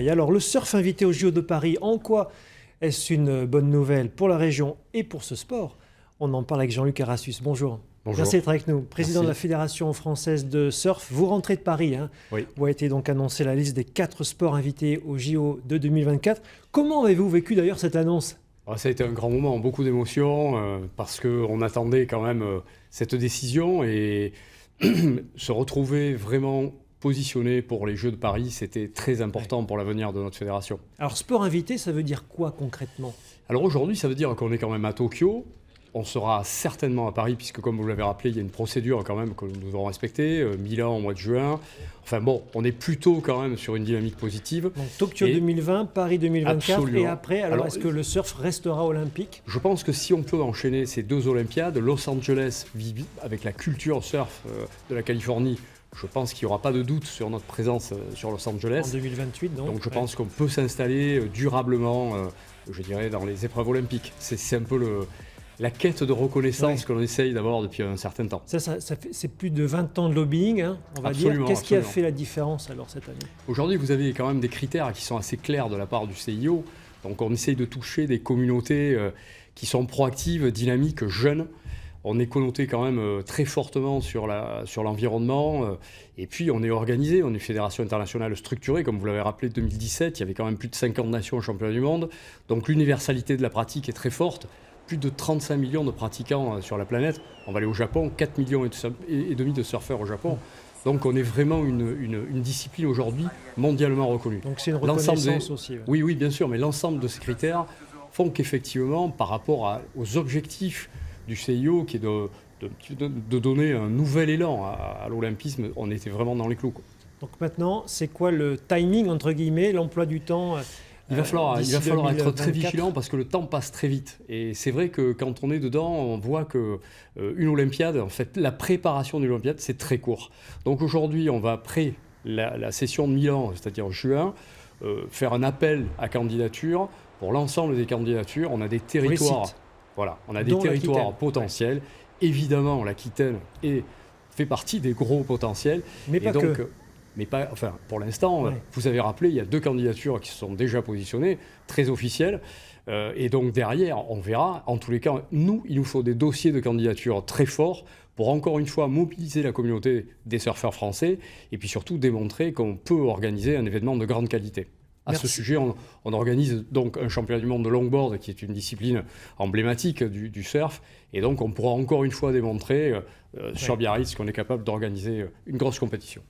Et alors, le surf invité au JO de Paris, en quoi est-ce une bonne nouvelle pour la région et pour ce sport? On en parle avec Jean-Luc Arassus. Bonjour. Bonjour. Merci d'être avec nous. Président Merci. de la Fédération française de surf, vous rentrez de Paris, hein, Oui. où a été donc annoncée la liste des 4 sports invités au JO de 2024. Comment avez-vous vécu d'ailleurs cette annonce? Ça a été un grand moment, beaucoup d'émotions, parce qu'on attendait quand même cette décision et se retrouver vraiment positionné pour les Jeux de Paris, c'était très important pour l'avenir de notre fédération. Alors, sport invité, ça veut dire quoi concrètement? Alors aujourd'hui, ça veut dire qu'on est quand même à Tokyo. On sera certainement à Paris, puisque comme vous l'avez rappelé, il y a une procédure quand même que nous devons respecter. Milan au mois de juin. Enfin bon, on est plutôt quand même sur une dynamique positive. Donc, Tokyo 2020, Paris 2024, Absolument. et après, alors est-ce que le surf restera olympique? Je pense que si on peut enchaîner ces deux Olympiades, Los Angeles, avec la culture surf de la Californie, je pense qu'il n'y aura pas de doute sur notre présence sur Los Angeles. En 2028, donc je pense qu'on peut s'installer durablement, je dirais, dans les épreuves olympiques. C'est un peu la quête de reconnaissance que l'on essaye d'avoir depuis un certain temps. C'est plus de 20 ans de lobbying, hein, on va Absolument, dire. Qu'est-ce qui a absolument. fait la différence alors cette année? Aujourd'hui, vous avez quand même des critères qui sont assez clairs de la part du CIO. Donc on essaye de toucher des communautés qui sont proactives, dynamiques, jeunes. On est connoté quand même très fortement sur l'environnement. Et puis on est organisé, on est une fédération internationale structurée. Comme vous l'avez rappelé, 2017, il y avait quand même plus de 50 nations au championnat du monde. Donc l'universalité de la pratique est très forte. Plus de 35 millions de pratiquants sur la planète. On va aller au Japon, 4 millions et demi de surfeurs au Japon. Donc on est vraiment une discipline aujourd'hui mondialement reconnue. Donc c'est une reconnaissance aussi. Ouais. Oui, bien sûr, mais l'ensemble de ces critères font qu'effectivement, par rapport aux objectifs du CIO, qui est de donner un nouvel élan à l'olympisme, on était vraiment dans les clous, quoi. Donc maintenant, c'est quoi le timing, entre guillemets, l'emploi du temps? Il va falloir être très 2024. vigilant parce que le temps passe très vite. Et c'est vrai que quand on est dedans, on voit que une Olympiade, en fait, la préparation d'une Olympiade, c'est très court. Donc aujourd'hui, on va, après la session de Milan, c'est-à-dire juin, faire un appel à candidature. Pour l'ensemble des candidatures, on a des territoires, voilà, on a des territoires potentiels. Évidemment, l'Aquitaine fait partie des gros potentiels. Mais pas que. Mais pas, enfin, pour l'instant, vous avez rappelé, il y a 2 candidatures qui se sont déjà positionnées, très officielles. Et donc derrière, on verra. En tous les cas, il nous faut des dossiers de candidature très forts pour encore une fois mobiliser la communauté des surfeurs français et puis surtout démontrer qu'on peut organiser un événement de grande qualité. À ce sujet, on organise donc un championnat du monde de longboard qui est une discipline emblématique du surf. Et donc on pourra encore une fois démontrer sur Biarritz qu'on est capable d'organiser une grosse compétition.